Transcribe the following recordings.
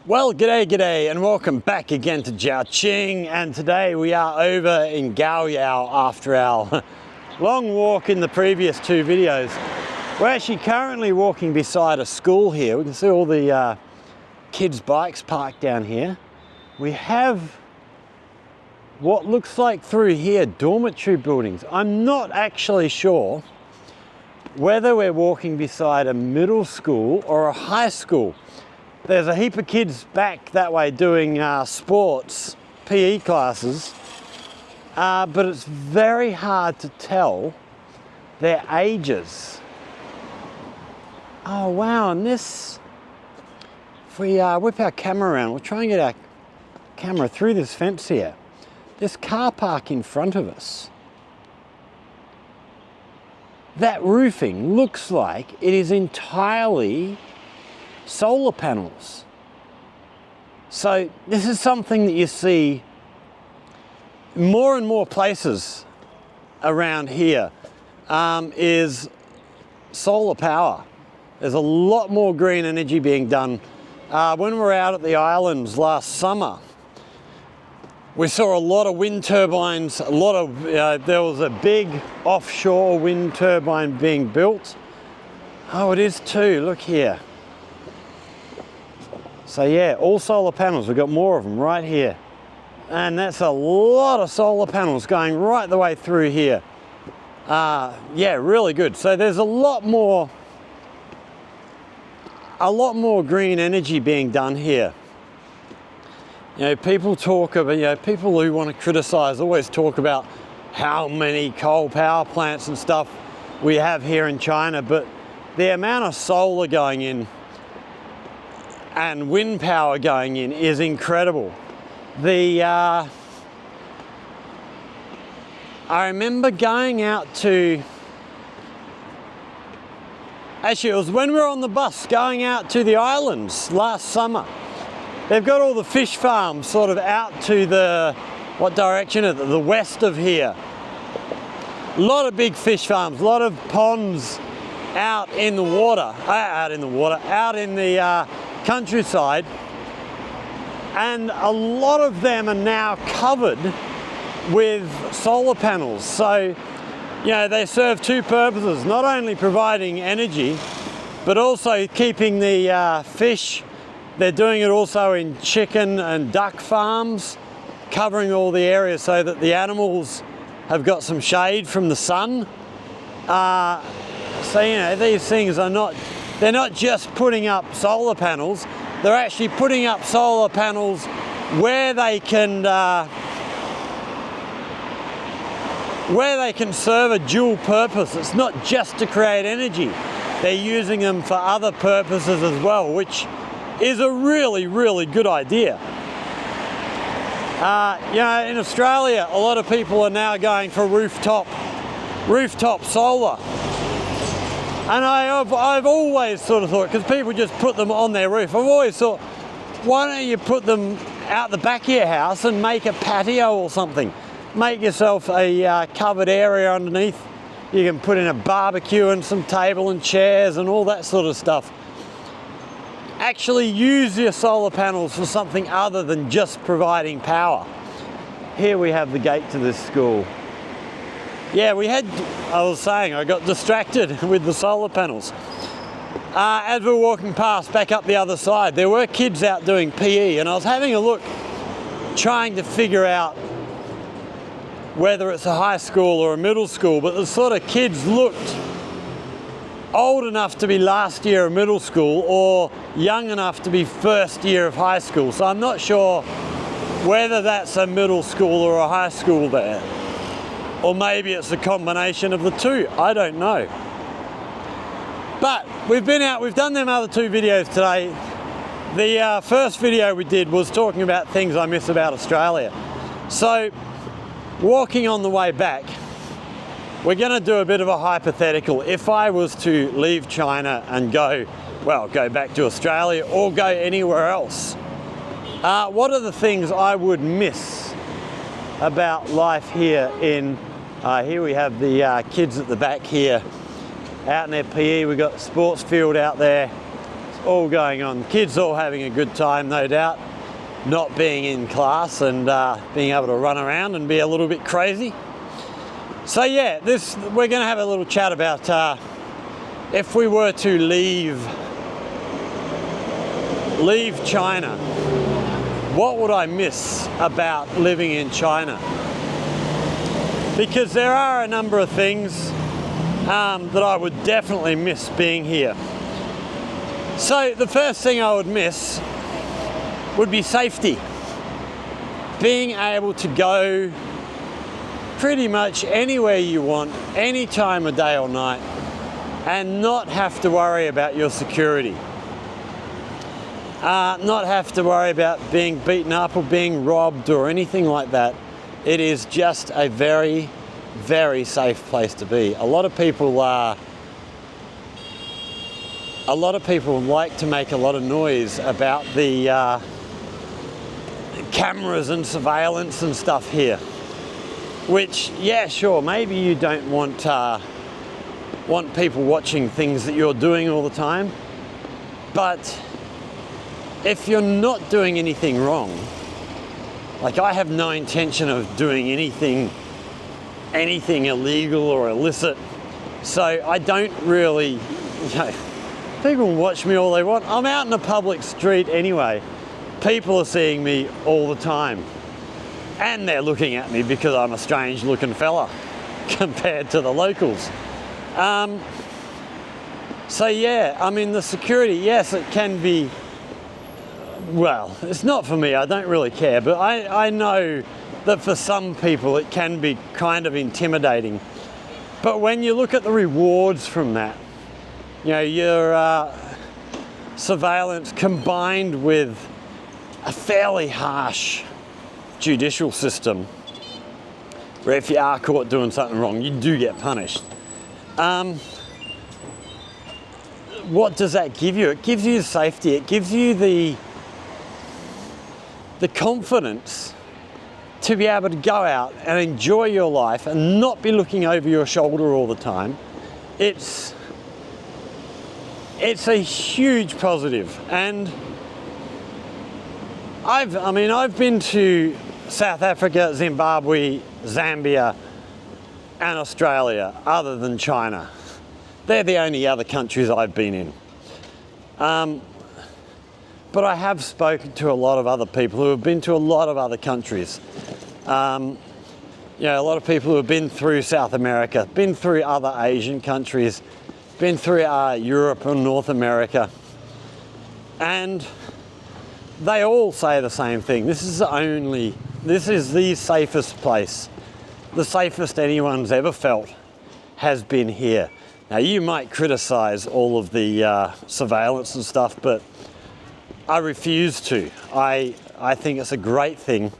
Well, g'day, and welcome back again to Jiaoqing. And today we are over in Gaoyao after our long walk in the previous two videos. We're actually currently walking beside a school here. We can see all the kids' bikes parked down here. We have what looks like through here dormitory buildings. I'm not actually sure whether we're walking beside a middle school or a high school. There's a heap of kids back that way doing sports, PE classes, but it's very hard to tell their ages. Oh wow, and this, if we whip our camera around, we'll try and get our camera through this fence here. This car park in front of us. That roofing looks like it is entirely solar panels. So this is something that you see more and more places around here, is solar power. There's a lot more green energy being done. When we were out at the islands last summer, we saw a lot of wind turbines, there was a big offshore wind turbine being built. Oh, it is too, look here. So yeah, all solar panels, we've got more of them right here. And that's a lot of solar panels going right the way through here. Yeah, really good. So there's a lot more green energy being done here. You know, people talk about, people who want to criticize always talk about how many coal power plants and stuff we have here in China, but the amount of solar going in and wind power going in is incredible. I remember going out to, actually it was when we were on the bus going out to the islands last summer. They've got all the fish farms sort of out to the, what direction is it? The west of here. A lot of big fish farms, a lot of ponds out in the countryside, and a lot of them are now covered with solar panels. So, they serve two purposes, not only providing energy, but also keeping the fish. They're doing it also in chicken and duck farms, covering all the areas so that the animals have got some shade from the sun. So, these things are they're not just putting up solar panels, they're actually putting up solar panels where they can serve a dual purpose. It's not just to create energy, they're using them for other purposes as well, which is a really, really good idea. In Australia, a lot of people are now going for rooftop solar. And I've always sort of thought, because people just put them on their roof, I've always thought, why don't you put them out the back of your house and make a patio or something? Make yourself a covered area underneath. You can put in a barbecue and some table and chairs and all that sort of stuff. Actually use your solar panels for something other than just providing power. Here we have the gate to this school. Yeah, I got distracted with the solar panels. As we were walking past, back up the other side, there were kids out doing PE, and I was having a look, trying to figure out whether it's a high school or a middle school, but the sort of kids looked old enough to be last year of middle school or young enough to be first year of high school. So I'm not sure whether that's a middle school or a high school there. Or maybe it's a combination of the two, I don't know. But we've been out, we've done them other two videos today. The first video we did was talking about things I miss about Australia. So, walking on the way back, we're gonna do a bit of a hypothetical. If I was to leave China and go back to Australia or go anywhere else, what are the things I would miss about life here in, here we have the kids at the back here, out in their PE, we've got the sports field out there. all going on. Kids all having a good time, no doubt, not being in class and being able to run around and be a little bit crazy. So yeah, we're going to have a little chat about if we were to leave China, what would I miss about living in China? Because there are a number of things that I would definitely miss being here. So the first thing I would miss would be safety. Being able to go pretty much anywhere you want, any time of day or night, and not have to worry about your security. Not have to worry about being beaten up or being robbed or anything like that. It is just a very, very safe place to be. A lot of people like to make a lot of noise about the cameras and surveillance and stuff here. Which, yeah, sure, maybe you don't want people watching things that you're doing all the time, but if you're not doing anything wrong, like I have no intention of doing anything illegal or illicit, so I don't really, people watch me all they want. I'm out in a public street anyway. People are seeing me all the time. And they're looking at me because I'm a strange looking fella compared to the locals. So yeah, I mean the security, yes, it can be, well, it's not for me, I don't really care, but I know that for some people it can be kind of intimidating. But when you look at the rewards from that, your surveillance combined with a fairly harsh judicial system, where if you are caught doing something wrong, you do get punished. What does that give you? It gives you safety. It gives you the confidence to be able to go out and enjoy your life and not be looking over your shoulder all the time. It's a huge positive. And I've been to South Africa, Zimbabwe, Zambia, and Australia, other than China. They're the only other countries I've been in. But I have spoken to a lot of other people who have been to a lot of other countries. A lot of people who have been through South America, been through other Asian countries, been through Europe and North America. And they all say the same thing. This is the safest place. The safest anyone's ever felt has been here. Now you might criticize all of the surveillance and stuff, but I refuse to. I think it's a great thing.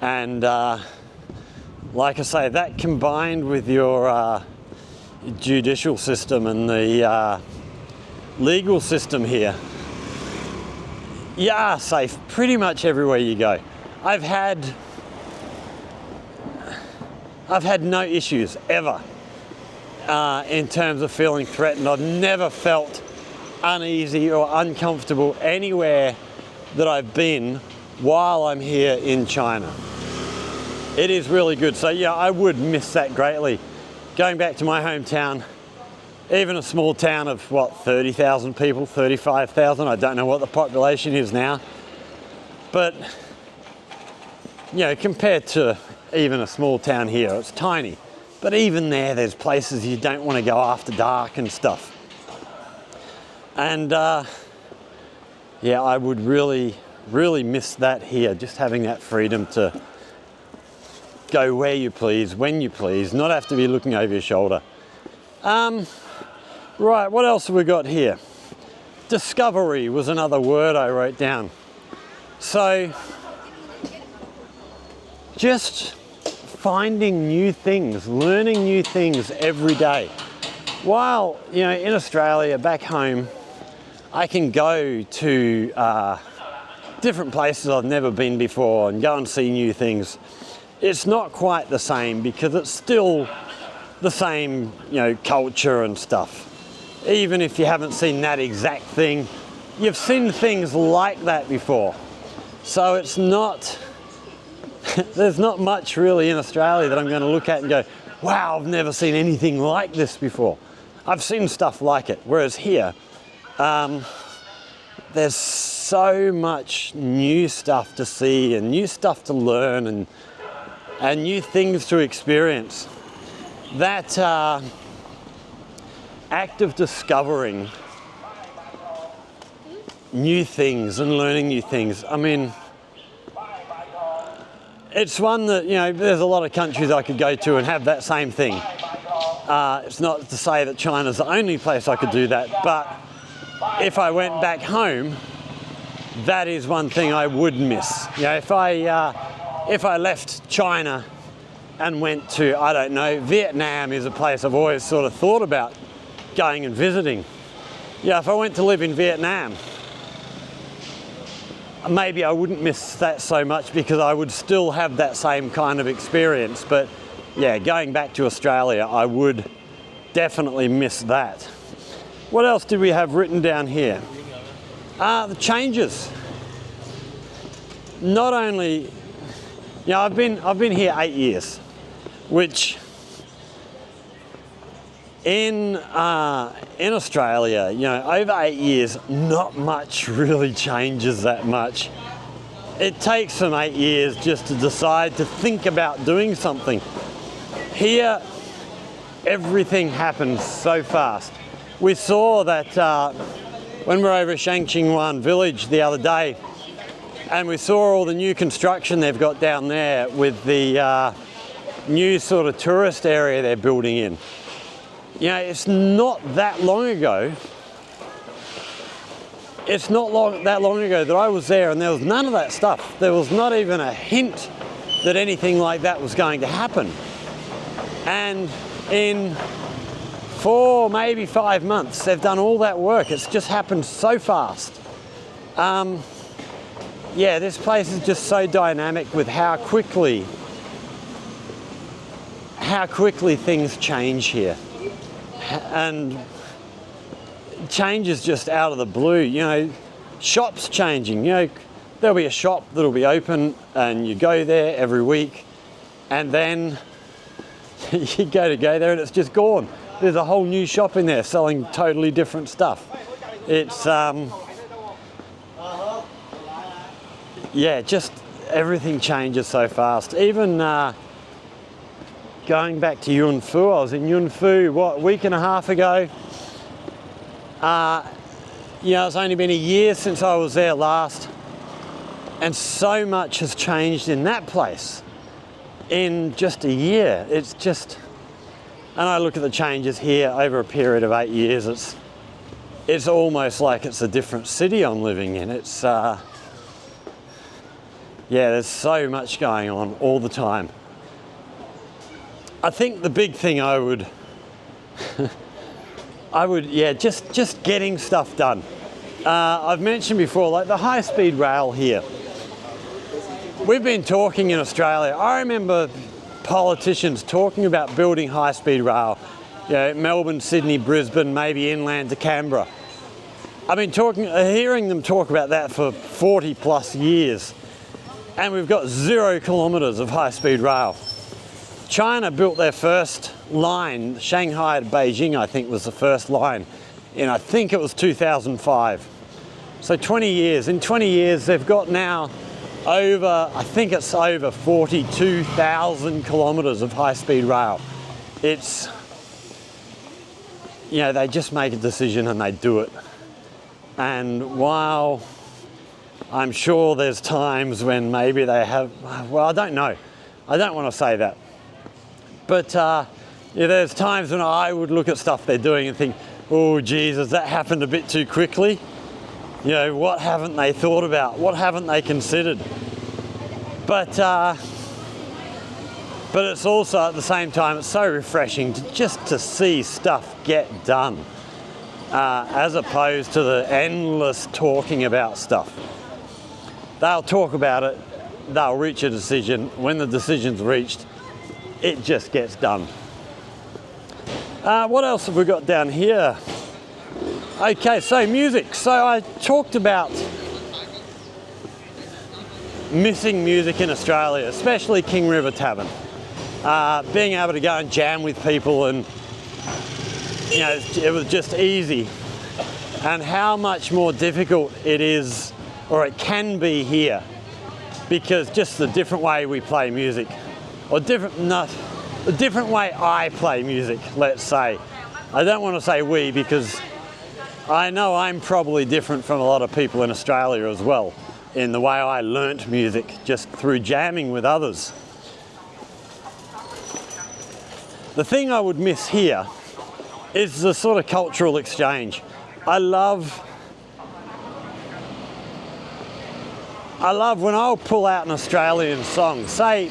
And like I say, that combined with your judicial system and the legal system here, you are safe pretty much everywhere you go. I've had no issues ever in terms of feeling threatened. I've never felt uneasy or uncomfortable anywhere that I've been while I'm here in China. It is really good. So yeah, I would miss that greatly. Going back to my hometown, even a small town of 30,000 people, 35,000, I don't know what the population is now. But compared to even a small town here, it's tiny. But even there's places you don't want to go after dark and stuff. And I would really, really miss that here, just having that freedom to go where you please, when you please, not have to be looking over your shoulder. Right, what else have we got here? Discovery was another word I wrote down. So, just finding new things, learning new things every day. While, in Australia, back home, I can go to different places I've never been before and go and see new things. It's not quite the same because it's still the same, culture and stuff. Even if you haven't seen that exact thing, you've seen things like that before. So it's not, there's not much really in Australia that I'm going to look at and go, wow, I've never seen anything like this before. I've seen stuff like it. Whereas here, there's so much new stuff to see and new stuff to learn and new things to experience. That act of discovering new things and learning new things, I mean, it's one that, you know, there's a lot of countries I could go to and have that same thing. It's not to say that China's the only place I could do that, but if I went back home, that is one thing I would miss. You know, if I left China and went to, I don't know, Vietnam is a place I've always sort of thought about going and visiting. Yeah, if I went to live in Vietnam, maybe I wouldn't miss that so much because I would still have that same kind of experience. But yeah, going back to Australia, I would definitely miss that. What else did we have written down here? The changes. Not only, you know, I've been here 8 years, which in Australia, you know, over 8 years, not much really changes that much. It takes them 8 years just to decide to think about doing something. Here, everything happens so fast. We saw that when we were over at Shangqingwan village the other day, and we saw all the new construction they've got down there with the new sort of tourist area they're building in. You know, it's not that long ago. It's not that long ago that I was there and there was none of that stuff. There was not even a hint that anything like that was going to happen. And in 4, maybe 5 months, they've done all that work. It's just happened so fast. Yeah, this place is just so dynamic with how quickly things change here. And change is just out of the blue. You know, shops changing. You know, there'll be a shop that'll be open and you go there every week and then you go there and it's just gone. There's a whole new shop in there selling totally different stuff. It's, yeah, just everything changes so fast. Even going back to Yunfu, I was in Yunfu, what, a week and a half ago. You know, it's only been a year since I was there last, and so much has changed in that place in just a year. It's just, and I look at the changes here over a period of 8 years, it's almost like it's a different city I'm living in. It's, yeah, there's so much going on all the time. I think the big thing I would, yeah, just getting stuff done. I've mentioned before, like the high-speed rail here. We've been talking in Australia. I remember politicians talking about building high-speed rail. You know, Melbourne, Sydney, Brisbane, maybe inland to Canberra. I've been hearing them talk about that for 40 plus years. And we've got 0 kilometres of high-speed rail. China built their first line, Shanghai to Beijing, I think was the first line, in I think it was 2005. So 20 years. In 20 years, they've got now over, I think it's over 42,000 kilometres of high-speed rail. It's, you know, they just make a decision and they do it. And while I'm sure there's times when maybe they have, well, I don't know. I don't want to say that. But yeah, there's times when I would look at stuff they're doing and think, oh, Jesus, that happened a bit too quickly. You know, what haven't they thought about? What haven't they considered? But it's also at the same time, it's so refreshing to see stuff get done, as opposed to the endless talking about stuff. They'll talk about it, they'll reach a decision. When the decision's reached, it just gets done. What else have we got down here? Okay, so music. So I talked about missing music in Australia, especially King River Tavern. Being able to go and jam with people, and you know, it was just easy. And how much more difficult it is, or it can be here, because just the different way we play music, or the different way I play music, let's say. I don't want to say we, because I know I'm probably different from a lot of people in Australia as well, in the way I learnt music, just through jamming with others. The thing I would miss here is the sort of cultural exchange. I love when I'll pull out an Australian song, say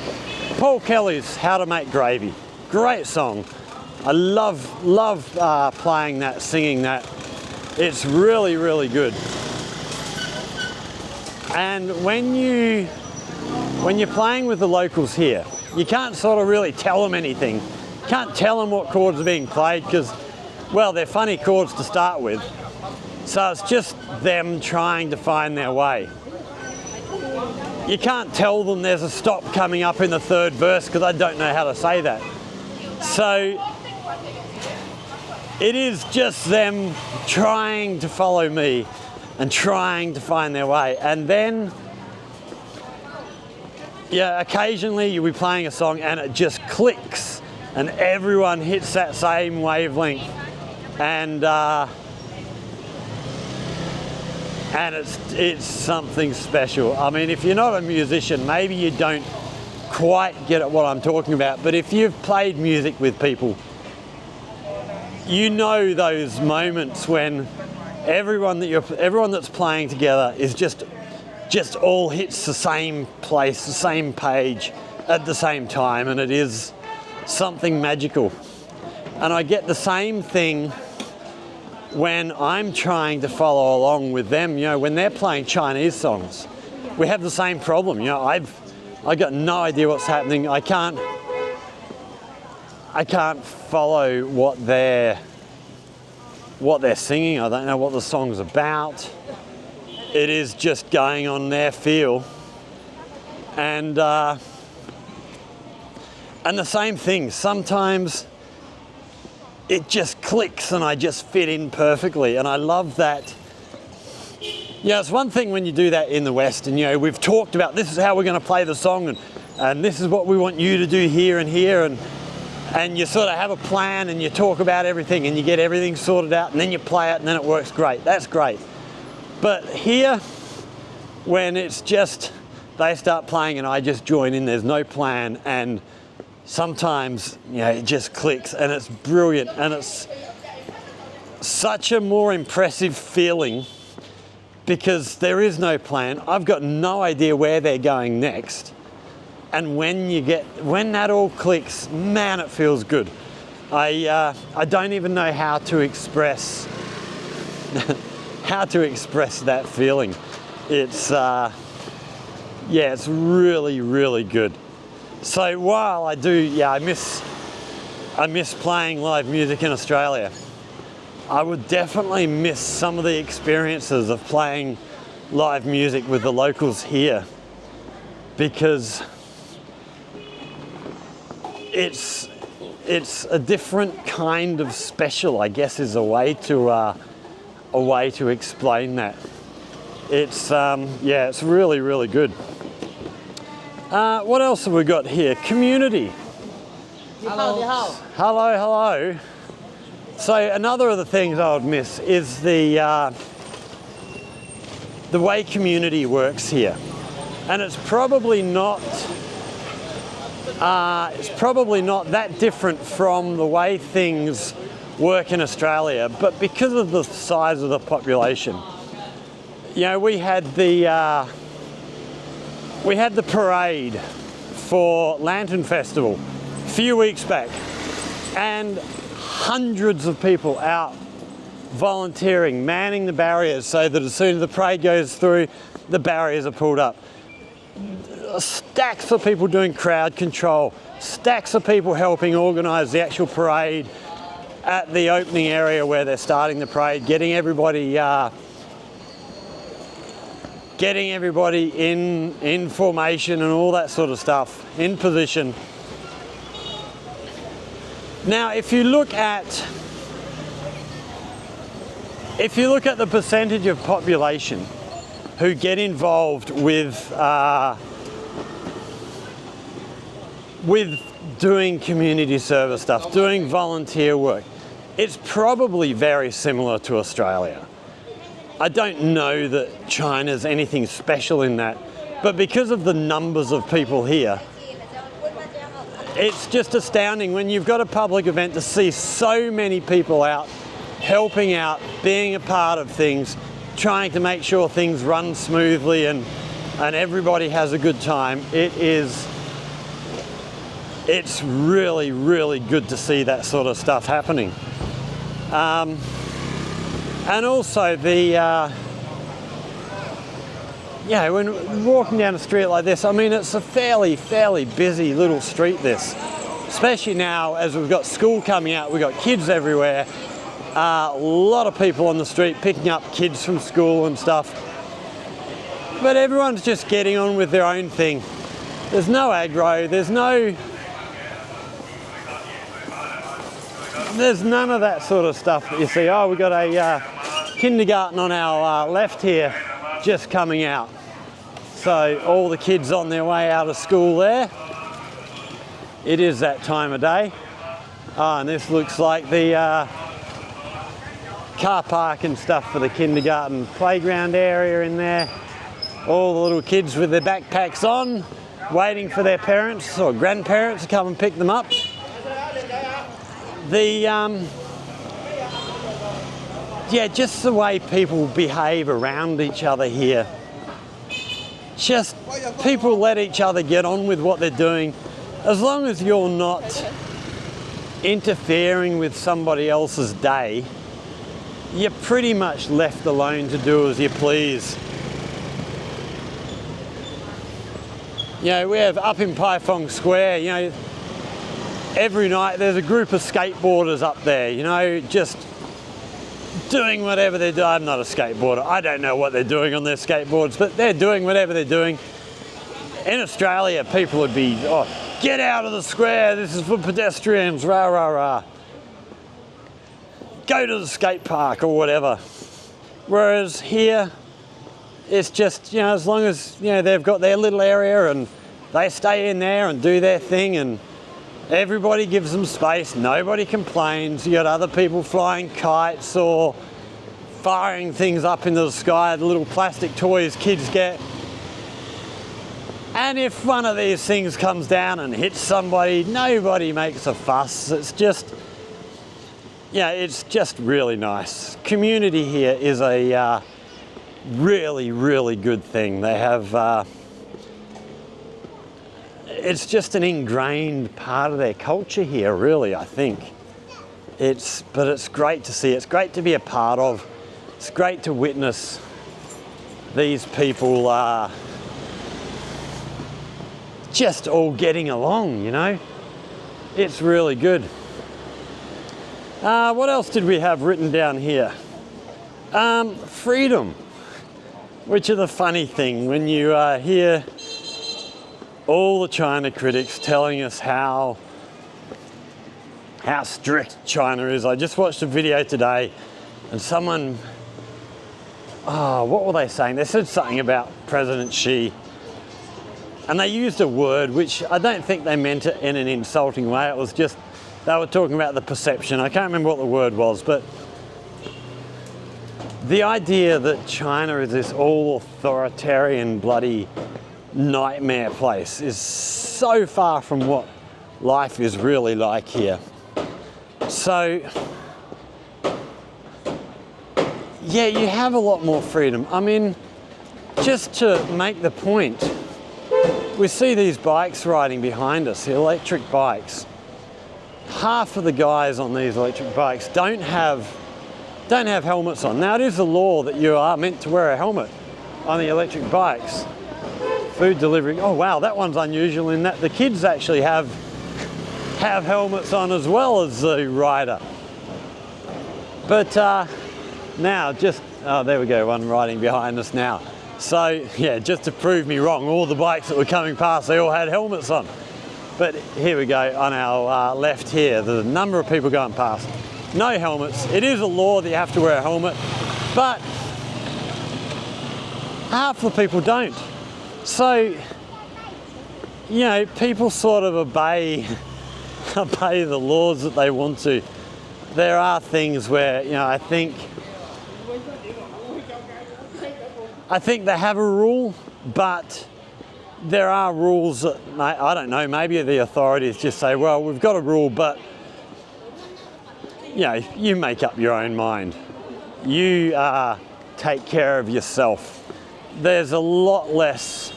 Paul Kelly's How to Make Gravy. Great song. I love playing that, singing that. It's really, really good. And when you're playing with the locals here, you can't sort of really tell them anything. You can't tell them what chords are being played because, well, they're funny chords to start with. So it's just them trying to find their way. You can't tell them there's a stop coming up in the third verse because I don't know how to say that. So it is just them trying to follow me and trying to find their way. And then, yeah, occasionally you'll be playing a song and it just clicks and everyone hits that same wavelength, and it's something special. I mean, if you're not a musician, maybe you don't quite get at what I'm talking about, but if you've played music with people, you know those moments when everyone that's playing together is just all hits the same place, the same page at the same time, and it is something magical. And I get the same thing when I'm trying to follow along with them. You know, when they're playing Chinese songs, we have the same problem. You know, I got no idea what's happening. I can't follow what they're singing. I don't know what the song's about. It is just going on their feel. And the same thing, sometimes it just clicks and I just fit in perfectly, and I love that. Yeah, it's one thing when you do that in the West, and you know, we've talked about this is how we're going to play the song, and this is what we want you to do here and here, and you sort of have a plan and you talk about everything and you get everything sorted out, and then you play it and then it works great. That's great. But here, when it's just they start playing and I just join in, there's no plan, and sometimes, you know, it just clicks and it's brilliant, and it's such a more impressive feeling because there is no plan. I've got no idea where they're going next. And when that all clicks, man, it feels good. I don't even know how to express that feeling. It's it's really, really good. So while I miss playing live music in Australia, I would definitely miss some of the experiences of playing live music with the locals here, because it's a different kind of special, I guess, is a way to explain that. It's it's really, really good. What else have we got here? Community. Hello. Hello, hello. So another of the things I would miss is the way community works here, and it's probably not that different from the way things work in Australia, but because of the size of the population, you know, we had the parade for Lantern Festival a few weeks back, and hundreds of people out volunteering, manning the barriers so that as soon as the parade goes through, the barriers are pulled up. Stacks of people doing crowd control, stacks of people helping organise the actual parade, at the opening area where they're starting the parade, getting everybody in formation and all that sort of stuff, in position. Now, if you look at the percentage of population who get involved with doing community service stuff, doing volunteer work, it's probably very similar to Australia. I don't know that China's anything special in that, but because of the numbers of people here, it's just astounding when you've got a public event to see so many people out, helping out, being a part of things, trying to make sure things run smoothly and everybody has a good time. It's really, really good to see that sort of stuff happening. And also when walking down a street like this, I mean, it's a fairly busy little street, this. Especially now as we've got school coming out, we've got kids everywhere. A lot of people on the street picking up kids from school and stuff. But everyone's just getting on with their own thing. There's no aggro, there's none of that sort of stuff that you see. Oh, we've got a kindergarten on our left here just coming out. So all the kids on their way out of school there. It is that time of day. Oh, and this looks like the car park and stuff for the kindergarten playground area in there. All the little kids with their backpacks on, waiting for their parents or grandparents to come and pick them up. Just the way people behave around each other here. Just people let each other get on with what they're doing. As long as you're not interfering with somebody else's day, you're pretty much left alone to do as you please. You know, we have up in Paifong Square, you know, every night there's a group of skateboarders up there, you know, just doing whatever they're doing. I'm not a skateboarder. I don't know what they're doing on their skateboards, but they're doing whatever they're doing. In Australia, people would be, oh, get out of the square, this is for pedestrians, rah, rah, rah. Go to the skate park or whatever. Whereas here, it's just, you know, as long as, you know, they've got their little area and they stay in there and do their thing and everybody gives them space, nobody complains. You got other people flying kites or firing things up into the sky, the little plastic toys kids get. And if one of these things comes down and hits somebody, nobody makes a fuss. It's just, yeah, it's just really nice. Community here is a really, really good thing. They have, it's just an ingrained part of their culture here, really, I think. But it's great to see. It's great to be a part of. It's great to witness these people just all getting along, you know. It's really good. What else did we have written down here? Freedom, which is a funny thing when you hear all the China critics telling us how strict China is. I just watched a video today and someone, what were they saying? They said something about President Xi and they used a word which I don't think they meant it in an insulting way. It was just, they were talking about the perception. I can't remember what the word was, but the idea that China is this all authoritarian bloody nightmare place is so far from what life is really like here. So, yeah, you have a lot more freedom. I mean, just to make the point, we see these bikes riding behind us, the electric bikes. Half of the guys on these electric bikes don't have helmets on. Now, it is the law that you are meant to wear a helmet on the electric bikes. Food delivery. Oh wow, that one's unusual in that the kids actually have helmets on as well as the rider. But now just, oh, there we go, one riding behind us now. So yeah, just to prove me wrong, all the bikes that were coming past, they all had helmets on. But here we go on our left here, the number of people going past. No helmets. It is a law that you have to wear a helmet, but half the people don't. So, you know, people sort of obey the laws that they want to. There are things where, you know, I think they have a rule, but there are rules that, I don't know, maybe the authorities just say, well, we've got a rule, but, you know, you make up your own mind. You take care of yourself. There's a lot less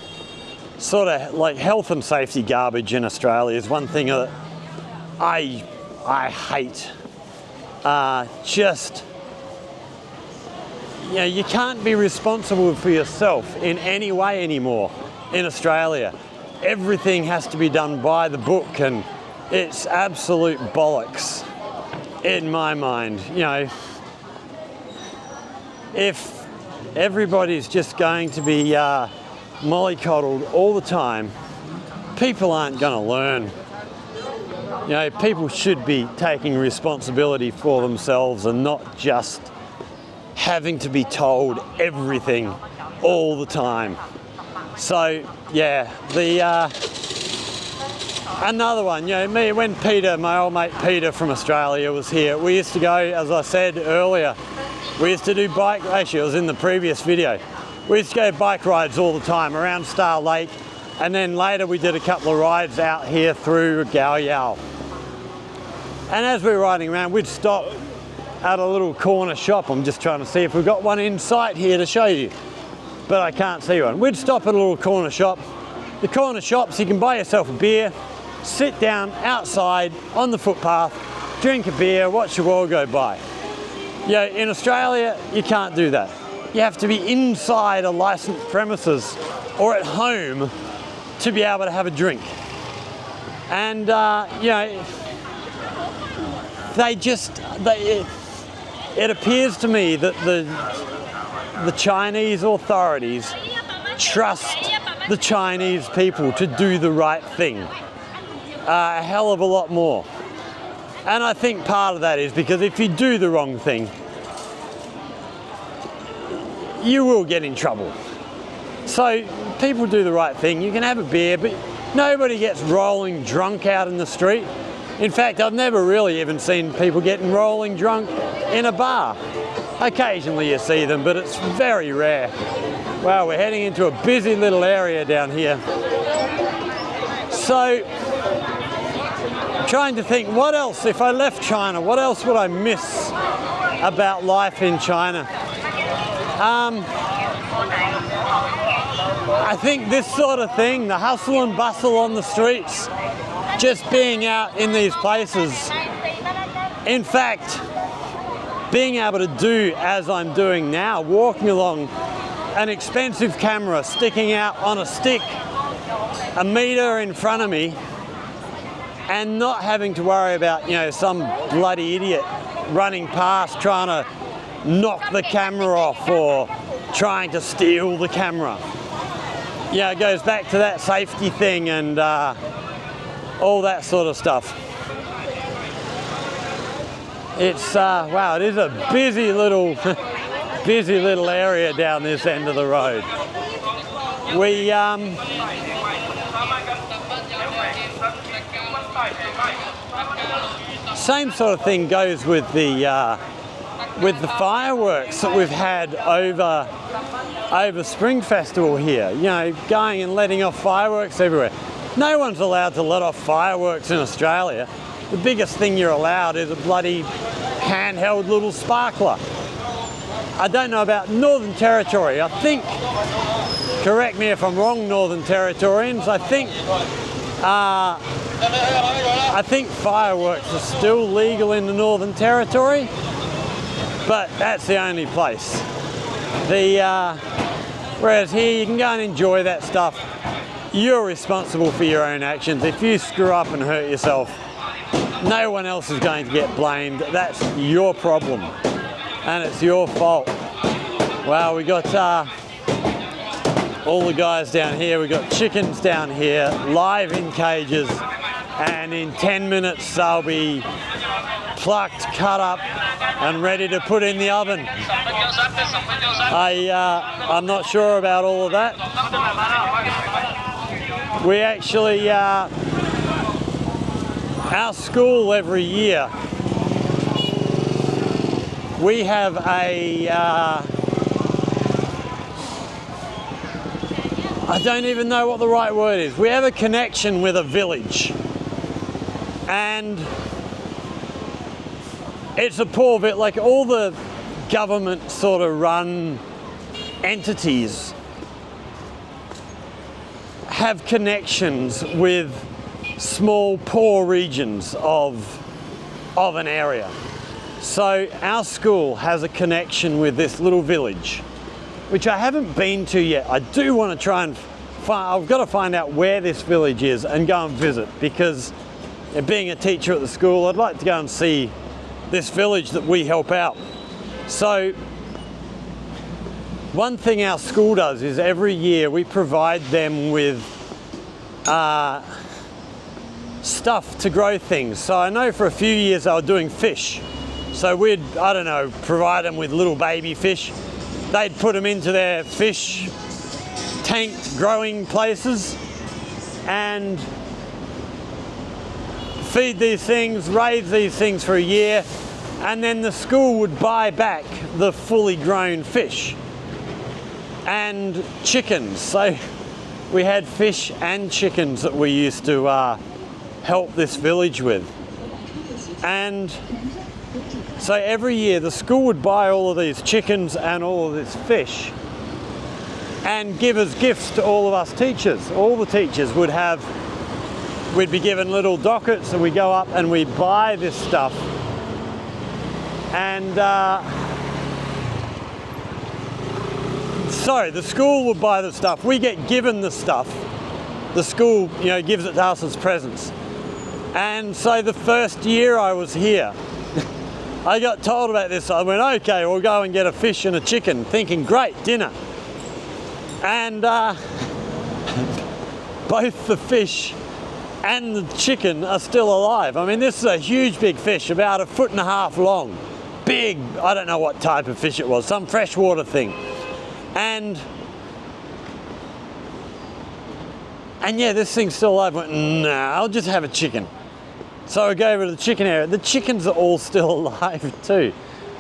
sort of like health and safety garbage in Australia is one thing that I hate. Just, you know, you can't be responsible for yourself in any way anymore in Australia. Everything has to be done by the book, and it's absolute bollocks in my mind. You know, if everybody's just going to be mollycoddled all the time, people aren't going to learn. You know, people should be taking responsibility for themselves and not just having to be told everything all the time. So yeah, another one, you know, me, when Peter, my old mate Peter from Australia was here, we used to go, as I said earlier, we used to do bike, actually it was in the previous video, we used to go bike rides all the time around Star Lake, and then later we did a couple of rides out here through Gaoyao. And as we were riding around, we'd stop at a little corner shop. I'm just trying to see if we've got one in sight here to show you, but I can't see one. We'd stop at a little corner shop. The corner shops, you can buy yourself a beer, sit down outside on the footpath, drink a beer, watch the world go by. You know, in Australia, you can't do that. You have to be inside a licensed premises or at home to be able to have a drink. And, you know, it appears to me that the Chinese authorities trust the Chinese people to do the right thing a hell of a lot more. And I think part of that is because if you do the wrong thing, you will get in trouble. So people do the right thing. You can have a beer, but nobody gets rolling drunk out in the street. In fact, I've never really even seen people getting rolling drunk in a bar. Occasionally you see them, but it's very rare. Wow, we're heading into a busy little area down here. So, trying to think, what else, if I left China, what else would I miss about life in China? I think this sort of thing, the hustle and bustle on the streets, just being out in these places. In fact, being able to do as I'm doing now, walking along an expensive camera sticking out on a stick a metre in front of me and not having to worry about, you know, some bloody idiot running past trying to knock the camera off or trying to steal the camera. Yeah, it goes back to that safety thing and all that sort of stuff. It's, wow, it is a busy little, busy little area down this end of the road. We, same sort of thing goes with the fireworks that we've had over Spring Festival here. You know, going and letting off fireworks everywhere. No one's allowed to let off fireworks in Australia. The biggest thing you're allowed is a bloody handheld little sparkler. I don't know about Northern Territory. I think, correct me if I'm wrong, Northern Territorians, I think fireworks are still legal in the Northern Territory, but that's the only place. Whereas here you can go and enjoy that stuff. You're responsible for your own actions. If you screw up and hurt yourself, no one else is going to get blamed. That's your problem. and it's your fault. Wow, we got all the guys down here. We got chickens down here, live in cages, and in 10 minutes they'll be plucked, cut up, and ready to put in the oven. I'm not sure about all of that. We actually, our school every year, we have a, I don't even know what the right word is. We have a connection with a village, and it's a poor bit, like all the government sort of run entities have connections with small poor regions of an area. So our school has a connection with this little village, which I haven't been to yet. I do want to try and I've got to find out where this village is and go and visit, because being a teacher at the school, I'd like to go and see this village that we help out. So one thing our school does is every year we provide them with stuff to grow things. So I know for a few years they were doing fish. So we'd, I don't know, provide them with little baby fish. They'd put them into their fish tank growing places and feed these things, raise these things for a year, and then the school would buy back the fully grown fish and chickens. So we had fish and chickens that we used to help this village with. And so every year the school would buy all of these chickens and all of this fish and give as gifts to all of us teachers. All the teachers would have, we'd be given little dockets, and we go up and we buy this stuff. And so the school would buy the stuff, we get given the stuff, the school, you know, gives it to us as presents. And so the first year I was here, I got told about this. I went, okay, we'll go and get a fish and a chicken, thinking, great, dinner. And both the fish and the chicken are still alive. I mean, this is a huge big fish, about 1.5 feet long. Big, I don't know what type of fish it was, some freshwater thing. And yeah, this thing's still alive. I went, nah, I'll just have a chicken. So I go over to the chicken area. The chickens are all still alive too.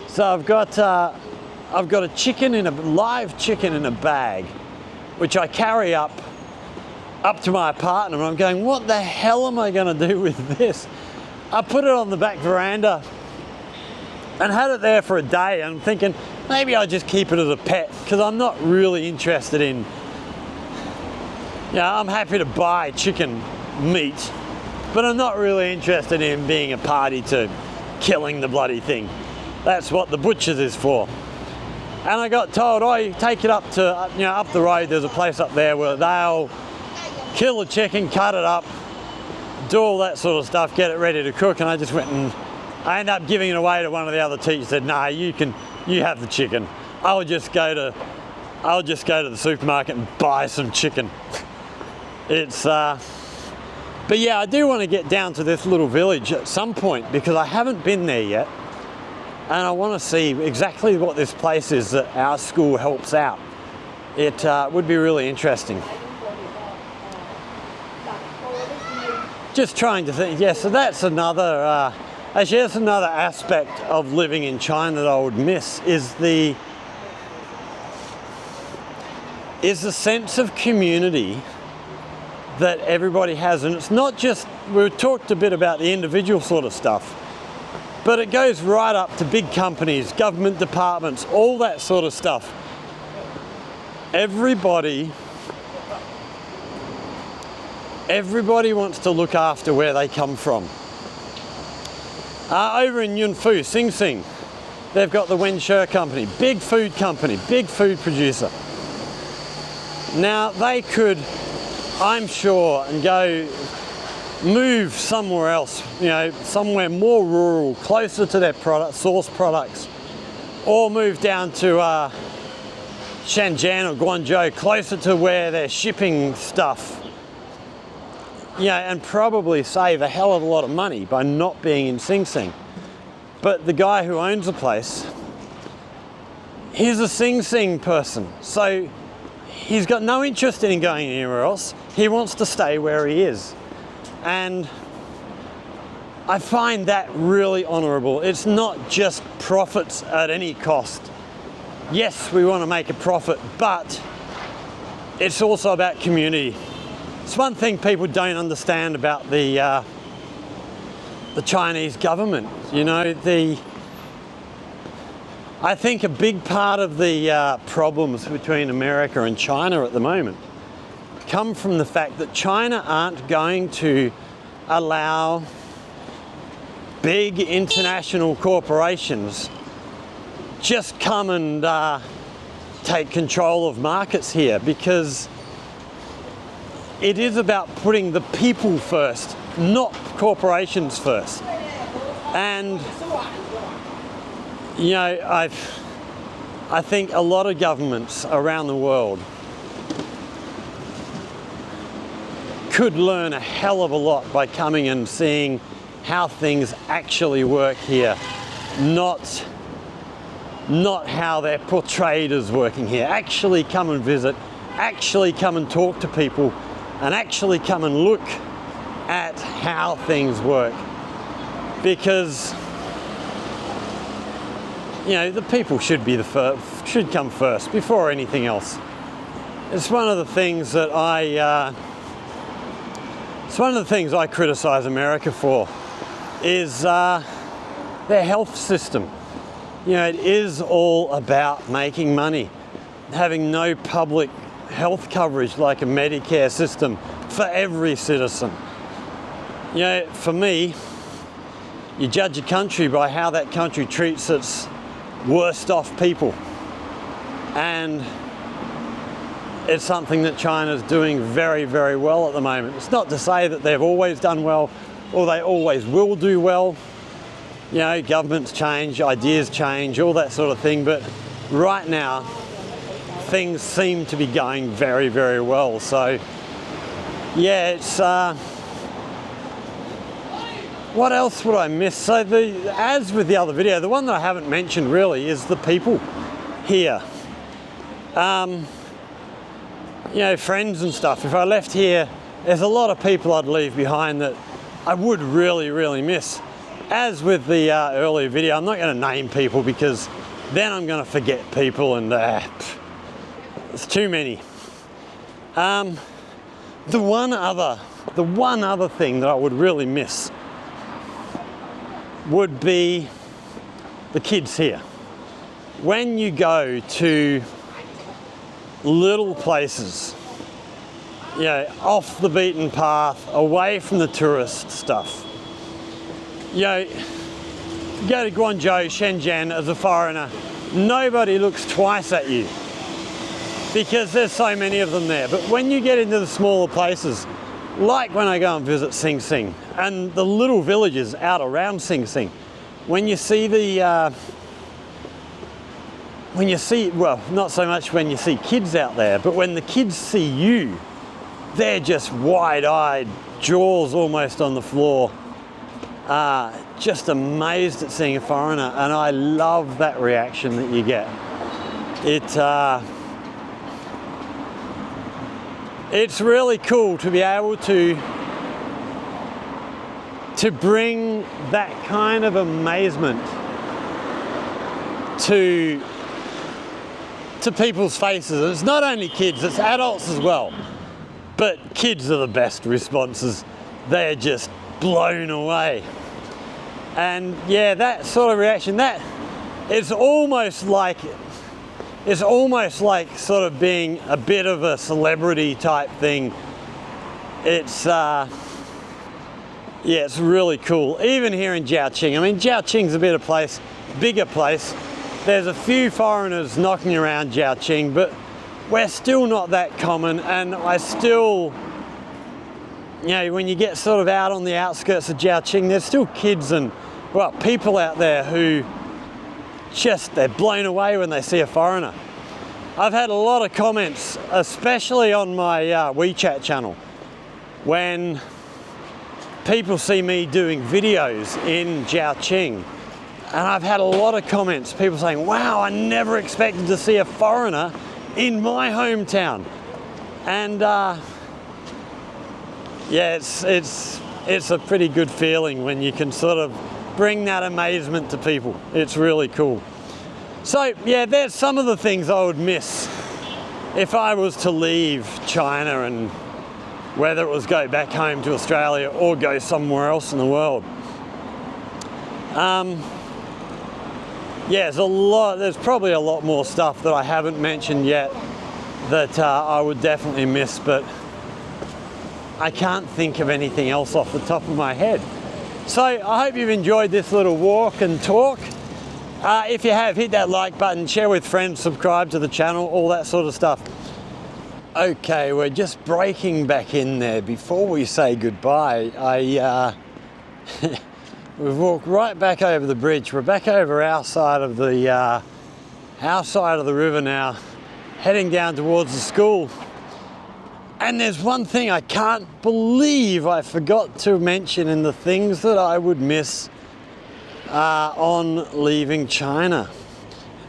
So I've got a chicken in a live chicken in a bag, which I carry up to my apartment. And I'm going, what the hell am I going to do with this? I put it on the back veranda and had it there for a day. And I'm thinking maybe I'll just keep it as a pet, because I'm not really interested in, you know, I'm happy to buy chicken meat, but I'm not really interested in being a party to killing the bloody thing. That's what the butcher's is for. And I got told, oh, you take it up to, you know, up the road, there's a place up there where they'll kill the chicken, cut it up, do all that sort of stuff, get it ready to cook. And I just went and I ended up giving it away to one of the other teachers. Said, nah, you have the chicken. I'll just go to the supermarket and buy some chicken. It's, but yeah, I do want to get down to this little village at some point, because I haven't been there yet. And I want to see exactly what this place is that our school helps out. It would be really interesting. Just trying to think, yeah, so that's another, actually that's another aspect of living in China that I would miss, is the sense of community that everybody has. And it's not just, we talked a bit about the individual sort of stuff, but it goes right up to big companies, government departments, all that sort of stuff. Everybody wants to look after where they come from. Over in Yunfu, Sing Sing, they've got the Wenshe company, big food company, big food producer. Now they could, I'm sure, and go move somewhere else, you know, somewhere more rural, closer to their product, source products, or move down to Shenzhen or Guangzhou, closer to where they're shipping stuff. Yeah, and probably save a hell of a lot of money by not being in Sing Sing. But the guy who owns the place, he's a Sing Sing person, so he's got no interest in going anywhere else. He wants to stay where he is. And I find that really honourable. It's not just profits at any cost. Yes, we want to make a profit, but it's also about community. It's one thing people don't understand about the Chinese government. You know, I think a big part of the problems between America and China at the moment come from the fact that China aren't going to allow big international corporations just come and take control of markets here, because it is about putting the people first, not corporations first. And you know, I think a lot of governments around the world could learn a hell of a lot by coming and seeing how things actually work here, not how they're portrayed as working here. Actually come and visit, actually come and talk to people, and actually come and look at how things work. Because you know, the people should be should come first before anything else. It's one of the things that I criticise America for, is their health system. You know, it is all about making money, having no public health coverage like a Medicare system for every citizen. You know, for me, you judge a country by how that country treats its worst off people. And it's something that China's doing very, very well at the moment. It's not to say that they've always done well or they always will do well. You know, governments change, ideas change, all that sort of thing. But right now, things seem to be going very, very well. So, yeah, it's... what else would I miss? So as with the other video, the one that I haven't mentioned really is the people here. You know, friends and stuff. If I left here, there's a lot of people I'd leave behind that I would really, really miss. As with the earlier video, I'm not going to name people because then I'm going to forget people, and it's too many. The one other thing that I would really miss would be the kids here. When you go to little places, you know, off the beaten path, away from the tourist stuff, you know, you go to Guangzhou, Shenzhen as a foreigner, nobody looks twice at you because there's so many of them there. But when you get into the smaller places, like when I go and visit Sing Sing and the little villages out around Sing Sing, when you see well, not so much when you see kids out there, but when the kids see you, they're just wide-eyed, jaws almost on the floor, just amazed at seeing a foreigner. And I love that reaction that you get. It's really cool to be able to bring that kind of amazement to people's faces. And it's not only kids, it's adults as well. But kids are the best responses. They're just blown away. And yeah, that sort of reaction, that it's almost like sort of being a bit of a celebrity type thing. It's yeah, it's really cool. Even here in Jiaoqing. I mean, Jiaoqing's a bigger place. There's a few foreigners knocking around Jiaoqing, but we're still not that common. And I still, you know, when you get sort of out on the outskirts of Jiaoqing, there's still kids and, well, people out there who they're blown away when they see a foreigner. I've had a lot of comments, especially on my WeChat channel, when people see me doing videos in Zhaoqing, and I've had a lot of comments, people saying, wow, I never expected to see a foreigner in my hometown. And yeah, it's a pretty good feeling when you can sort of bring that amazement to people. It's really cool. So yeah, there's some of the things I would miss if I was to leave China, and whether it was go back home to Australia or go somewhere else in the world. Yeah, there's probably a lot more stuff that I haven't mentioned yet that I would definitely miss, but I can't think of anything else off the top of my head. So I hope you've enjoyed this little walk and talk. If you have, hit that like button, share with friends, subscribe to the channel, all that sort of stuff. Okay, we're just breaking back in there. Before we say goodbye, we've walked right back over the bridge. We're back over our side of the river now, heading down towards the school. And there's one thing I can't believe I forgot to mention in the things that I would miss on leaving China.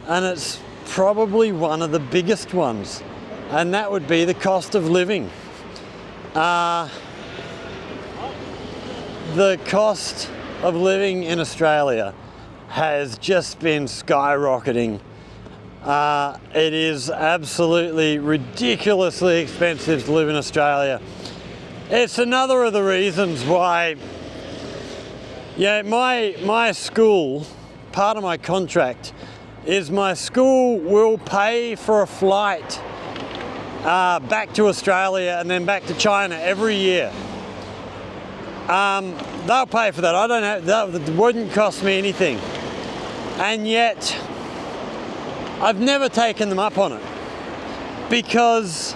And it's probably one of the biggest ones, and that would be the cost of living. The cost of living in Australia has just been skyrocketing. It is absolutely ridiculously expensive to live in Australia. It's another of the reasons why, yeah, my school, part of my contract is my school will pay for a flight back to Australia and then back to China every year. They'll pay for that. I don't have, that wouldn't cost me anything. And yet, I've never taken them up on it, because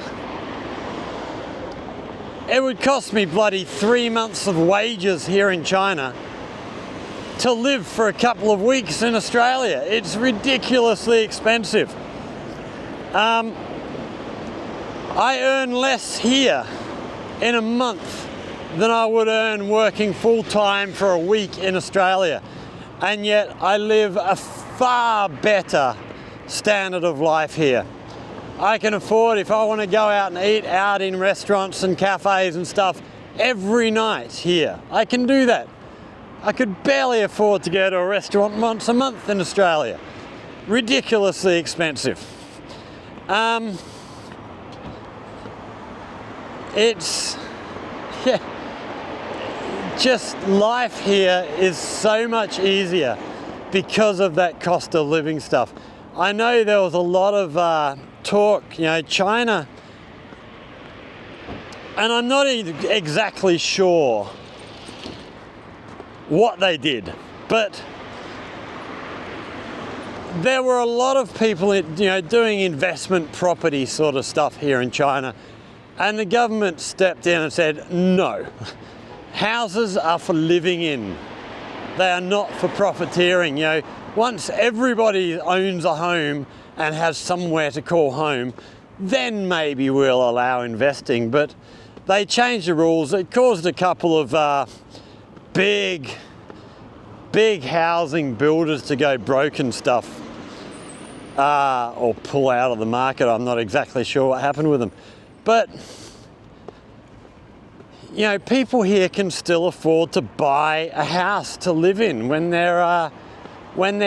it would cost me bloody 3 months of wages here in China to live for a couple of weeks in Australia. It's ridiculously expensive. I earn less here in a month than I would earn working full-time for a week in Australia. And yet I live a far better standard of life here. I can afford, if I want to go out and eat out in restaurants and cafes and stuff every night here, I can do that. I could barely afford to go to a restaurant once a month in Australia. Ridiculously expensive. It's, yeah, just life here is so much easier because of that cost of living stuff. I know there was a lot of talk, you know, China, and I'm not exactly sure what they did, but there were a lot of people, you know, doing investment property sort of stuff here in China, and the government stepped in and said, no, houses are for living in. They are not for profiteering. You know, once everybody owns a home and has somewhere to call home, then maybe we'll allow investing. But they changed the rules. It caused a couple of big housing builders to go broke and stuff, or pull out of the market. I'm not exactly sure what happened with them. But, you know, people here can still afford to buy a house to live in when they're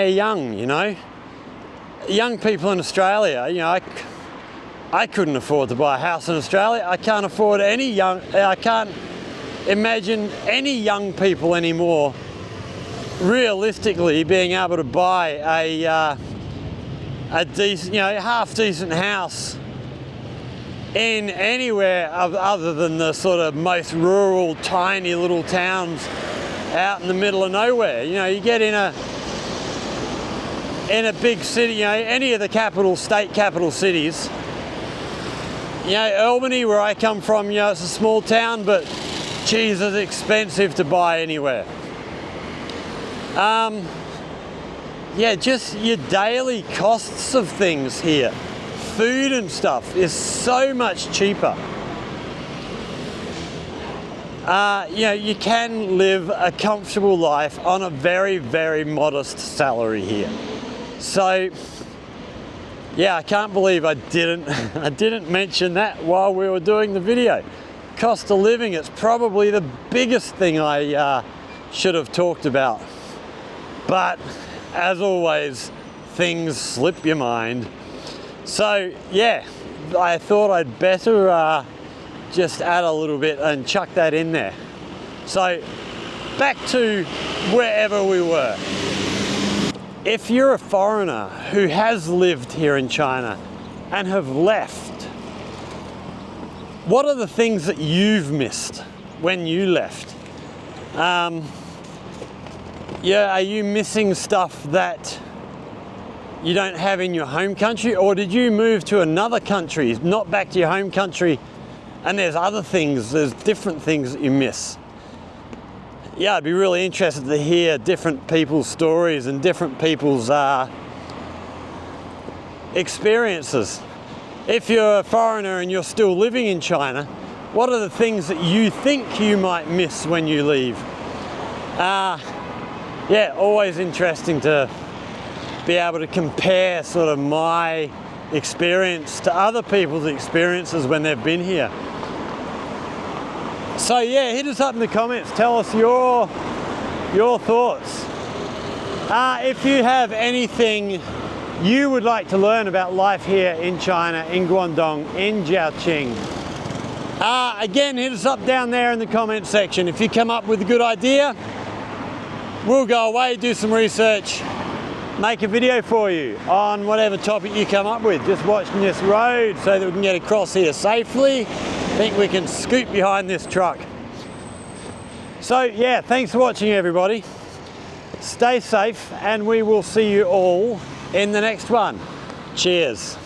young, you know. Young people in Australia, you know, I couldn't afford to buy a house in Australia. I can't imagine any young people anymore realistically being able to buy a decent, you know, half decent house in anywhere other than the sort of most rural, tiny little towns out in the middle of nowhere. You know, you get in a big city, you know, any of the state capital cities. You know, Albany, where I come from, you know, it's a small town, but geez, it's expensive to buy anywhere. yeah, just your daily costs of things here. Food and stuff is so much cheaper. You know, you can live a comfortable life on a very, very modest salary here. So, yeah, I can't believe I didn't mention that while we were doing the video. Cost of living is probably the biggest thing I should have talked about. But as always, things slip your mind. So yeah, I thought I'd better just add a little bit and chuck that in there. So back to wherever we were. If you're a foreigner who has lived here in China and have left, what are the things that you've missed when you left? Yeah, are you missing stuff that you don't have in your home country, or did you move to another country, not back to your home country, and there's other things, there's different things that you miss? Yeah, I'd be really interested to hear different people's stories and different people's experiences. If you're a foreigner and you're still living in China, what are the things that you think you might miss when you leave? Yeah, always interesting to be able to compare sort of my experience to other people's experiences when they've been here. So yeah, hit us up in the comments, tell us your thoughts. If you have anything you would like to learn about life here in China, in Guangdong, in Jiaoqing, again, hit us up down there in the comment section. If you come up with a good idea, we'll go away, do some research, make a video for you on whatever topic you come up with. Just watching this road so that we can get across here safely. I think we can scoot behind this truck. So yeah, thanks for watching everybody. Stay safe and we will see you all in the next one. Cheers.